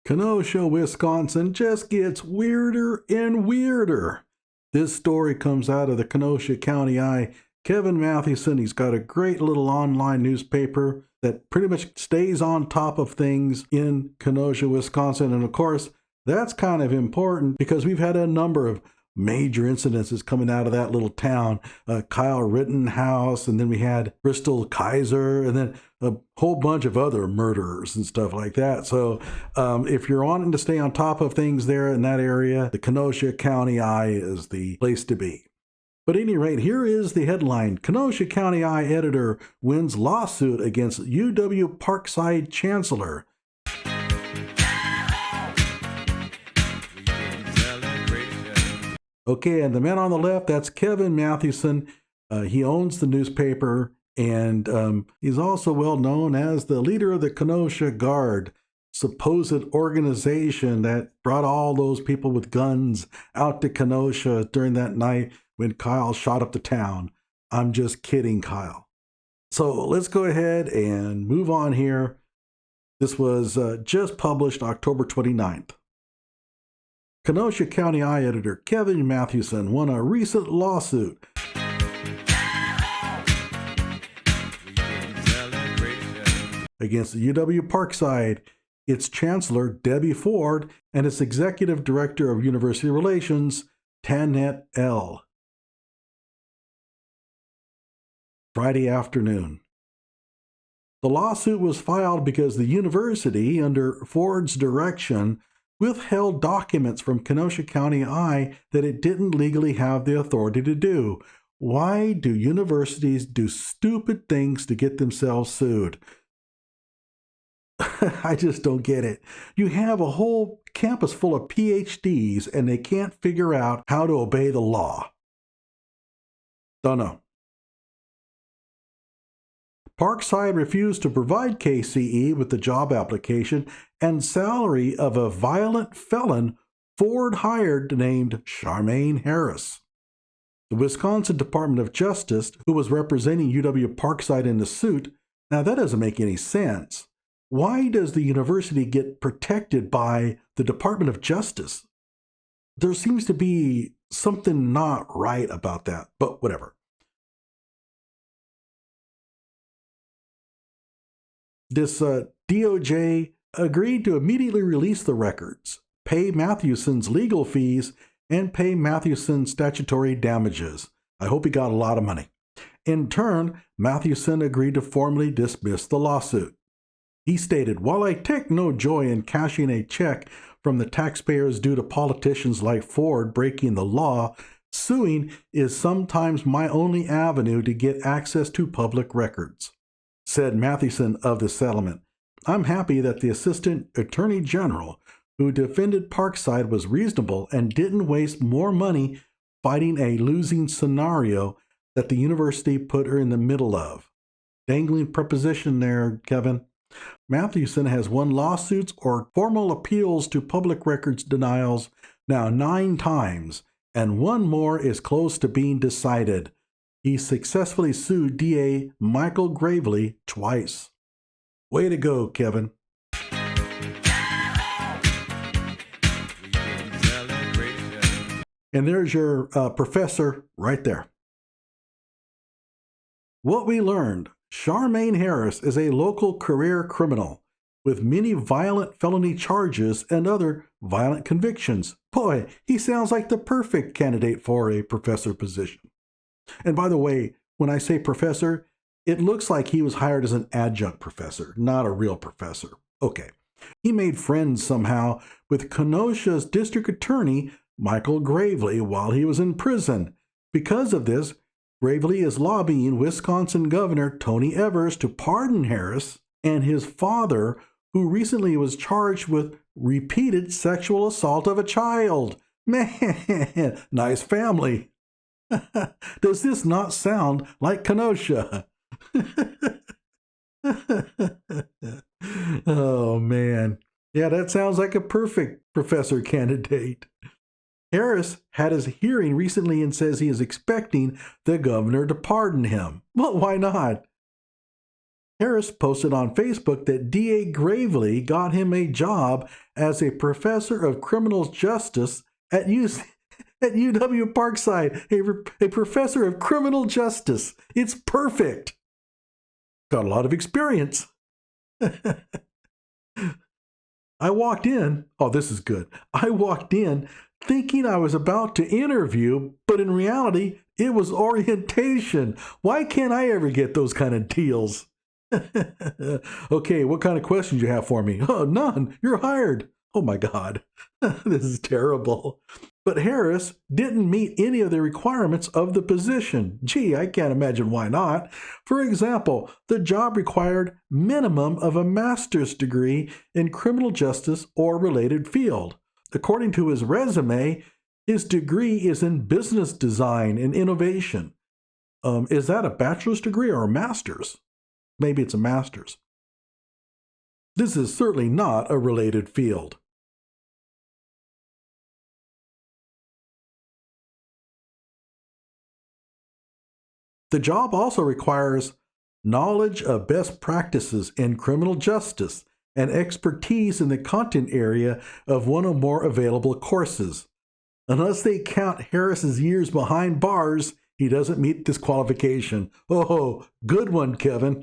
Kenosha, Wisconsin just gets weirder and weirder. This story comes out of the Kenosha County Eye. Kevin Mathewson, he's got a great little online newspaper that pretty much stays on top of things in Kenosha, Wisconsin. And of course, that's kind of important because we've had a number of major incidences coming out of that little town. Kyle Rittenhouse, and then we had Bristol Kaiser, and then a whole bunch of other murderers and stuff like that. So if you're wanting to stay on top of things there in that area, the Kenosha County Eye is the place to be. But at any rate, here is the headline. Kenosha County Eye editor wins lawsuit against UW Parkside chancellor. Okay, and the man on the left, that's Kevin Mathewson. He owns the newspaper, and he's also well known as the leader of the Kenosha Guard, supposed organization that brought all those people with guns out to Kenosha during that night when Kyle shot up the town. I'm just kidding, Kyle. So let's go ahead and move on here. This was just published October 29th. Kenosha County Eye editor Kevin Mathewson won a recent lawsuit against the UW Parkside, its chancellor, Debbie Ford, and its executive director of university relations, Tanette L. Friday afternoon. The lawsuit was filed because the university, under Ford's direction, withheld documents from Kenosha County Eye that it didn't legally have the authority to do. Why do universities do stupid things to get themselves sued? I just don't get it. You have a whole campus full of PhDs and they can't figure out how to obey the law. Don't know. Parkside refused to provide KCE with the job application and salary of a violent felon Ford hired named Charmaine Harris. The Wisconsin Department of Justice, who was representing UW Parkside in the suit, now that doesn't make any sense. Why does the university get protected by the Department of Justice? There seems to be something not right about that, but whatever. This DOJ agreed to immediately release the records, pay Mathewson's legal fees, and pay Mathewson statutory damages. I hope he got a lot of money. In turn, Mathewson agreed to formally dismiss the lawsuit. He stated, "While I take no joy in cashing a check from the taxpayers due to politicians like Ford breaking the law, suing is sometimes my only avenue to get access to public records," said Mathewson of the settlement. "I'm happy that the Assistant Attorney General who defended Parkside was reasonable and didn't waste more money fighting a losing scenario that the university put her in the middle of." Dangling preposition there, Kevin. Mathewson has won lawsuits or formal appeals to public records denials now 9 times, and one more is close to being decided. He successfully sued DA Michael Gravely twice. Way to go, Kevin. And there's your professor right there. What we learned: Charmaine Harris is a local career criminal with many violent felony charges and other violent convictions. Boy, he sounds like the perfect candidate for a professor position. And by the way, when I say professor, it looks like he was hired as an adjunct professor, not a real professor. Okay. He made friends somehow with Kenosha's district attorney, Michael Gravely, while he was in prison. Because of this, Gravely is lobbying Wisconsin Governor Tony Evers to pardon Harris and his father, who recently was charged with repeated sexual assault of a child. Man, nice family. Does this not sound like Kenosha? Oh, man. Yeah, that sounds like a perfect professor candidate. Harris had his hearing recently and says he is expecting the governor to pardon him. Well, why not? Harris posted on Facebook that D.A. Gravely got him a job as a professor of criminal justice at UW Parkside, a professor of criminal justice. It's perfect. Got a lot of experience. I walked in, oh, this is good. I walked in thinking I was about to interview, but in reality, it was orientation. Why can't I ever get those kind of deals? Okay, what kind of questions you have for me? Oh, none. You're hired. Oh my God. This is terrible. But Harris didn't meet any of the requirements of the position. Gee, I can't imagine why not. For example, the job required minimum of a master's degree in criminal justice or related field. According to his resume, his degree is in business design and innovation. Is that a bachelor's degree or a master's? Maybe it's a master's. This is certainly not a related field. The job also requires knowledge of best practices in criminal justice and expertise in the content area of one or more available courses. Unless they count Harris's years behind bars, he doesn't meet this qualification. Oh, good one, Kevin.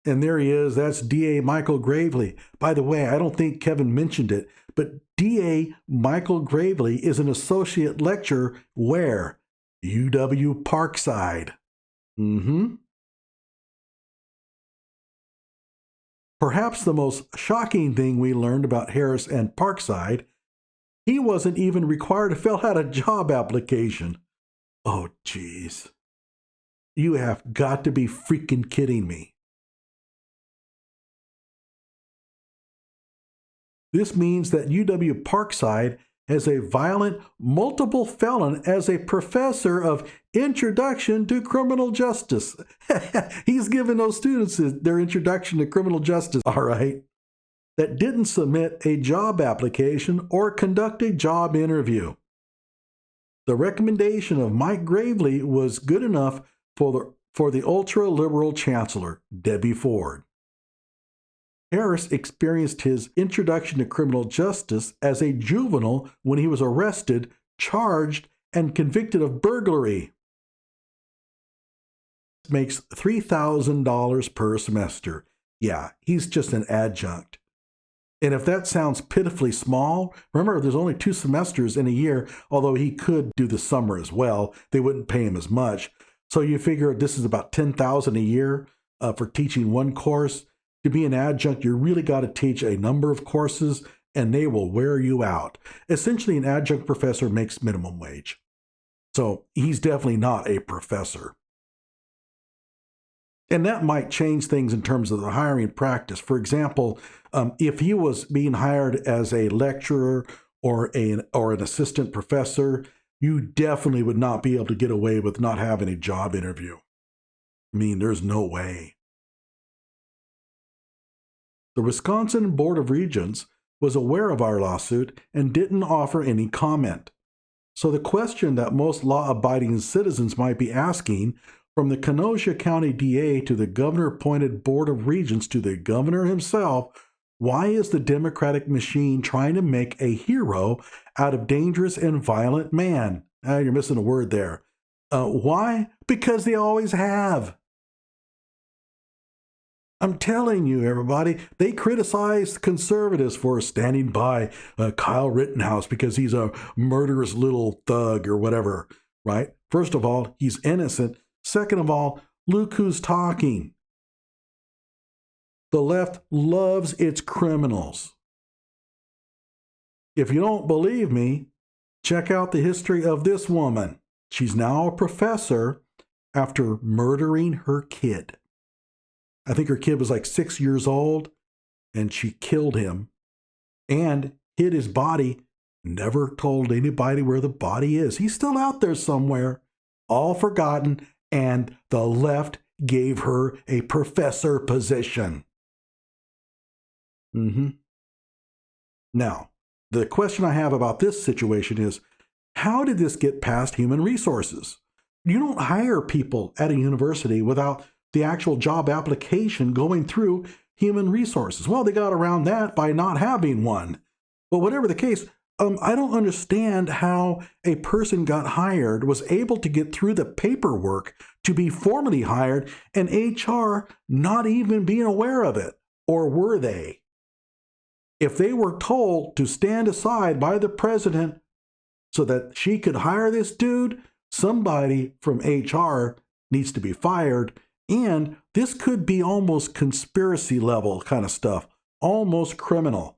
And there he is. That's D.A. Michael Gravely. By the way, I don't think Kevin mentioned it, but D.A. Michael Gravely is an associate lecturer where? UW Parkside. Perhaps the most shocking thing we learned about Harris and Parkside, he wasn't even required to fill out a job application. Oh, geez. You have got to be freaking kidding me. This means that UW Parkside has a violent multiple felon as a professor of Introduction to Criminal Justice. He's giving those students their introduction to criminal justice, all right, that didn't submit a job application or conduct a job interview. The recommendation of Mike Gravely was good enough for the ultra-liberal chancellor, Debbie Ford. Harris experienced his introduction to criminal justice as a juvenile when he was arrested, charged, and convicted of burglary. Makes $3,000 per semester. Yeah, he's just an adjunct. And if that sounds pitifully small, remember there's only 2 semesters in a year, although he could do the summer as well. They wouldn't pay him as much. So you figure this is about $10,000 a year for teaching one course. To be an adjunct, you really got to teach a number of courses, and they will wear you out. Essentially, an adjunct professor makes minimum wage. So he's definitely not a professor. And that might change things in terms of the hiring practice. For example, if he was being hired as a lecturer or an assistant professor, you definitely would not be able to get away with not having a job interview. I mean, there's no way. The Wisconsin Board of Regents was aware of our lawsuit and didn't offer any comment. So the question that most law-abiding citizens might be asking, from the Kenosha County DA to the governor-appointed Board of Regents to the governor himself, why is the Democratic machine trying to make a hero out of dangerous and violent man? You're missing a word there. Why? Because they always have. I'm telling you, everybody, they criticize conservatives for standing by Kyle Rittenhouse because he's a murderous little thug or whatever, right? First of all, he's innocent. Second of all, look who's talking. The left loves its criminals. If you don't believe me, check out the history of this woman. She's now a professor after murdering her kid. I think her kid was like 6 years old, and she killed him and hid his body, never told anybody where the body is. He's still out there somewhere, all forgotten, and the left gave her a professor position. Now, the question I have about this situation is, how did this get past human resources? You don't hire people at a university without the actual job application going through human resources. Well, they got around that by not having one. But whatever the case, I don't understand how a person got hired, was able to get through the paperwork to be formally hired, and HR not even being aware of it. Or were they? If they were told to stand aside by the president so that she could hire this dude, somebody from HR needs to be fired. And this could be almost conspiracy level kind of stuff, almost criminal.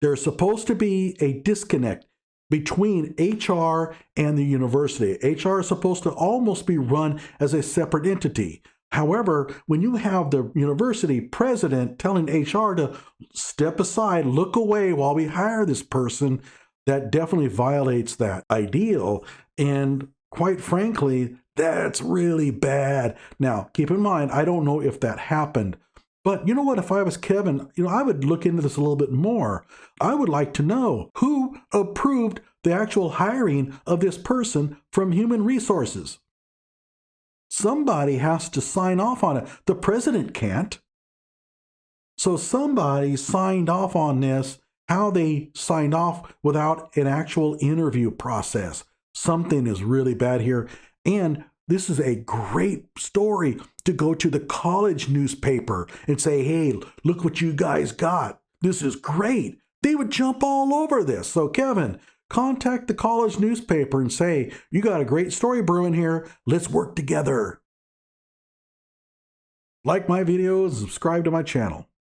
There's supposed to be a disconnect between HR and the university. HR is supposed to almost be run as a separate entity. However, when you have the university president telling HR to step aside, look away while we hire this person, that definitely violates that ideal. And quite frankly, that's really bad. Now, keep in mind, I don't know if that happened. But you know what? If I was Kevin, I would look into this a little bit more. I would like to know who approved the actual hiring of this person from human resources. Somebody has to sign off on it. The president can't. So somebody signed off on this. How they signed off without an actual interview process. Something is really bad here. And this is a great story to go to the college newspaper and say, hey, look what you guys got. This is great. They would jump all over this. So Kevin, contact the college newspaper and say, you got a great story brewing here. Let's work together. Like my videos, subscribe to my channel.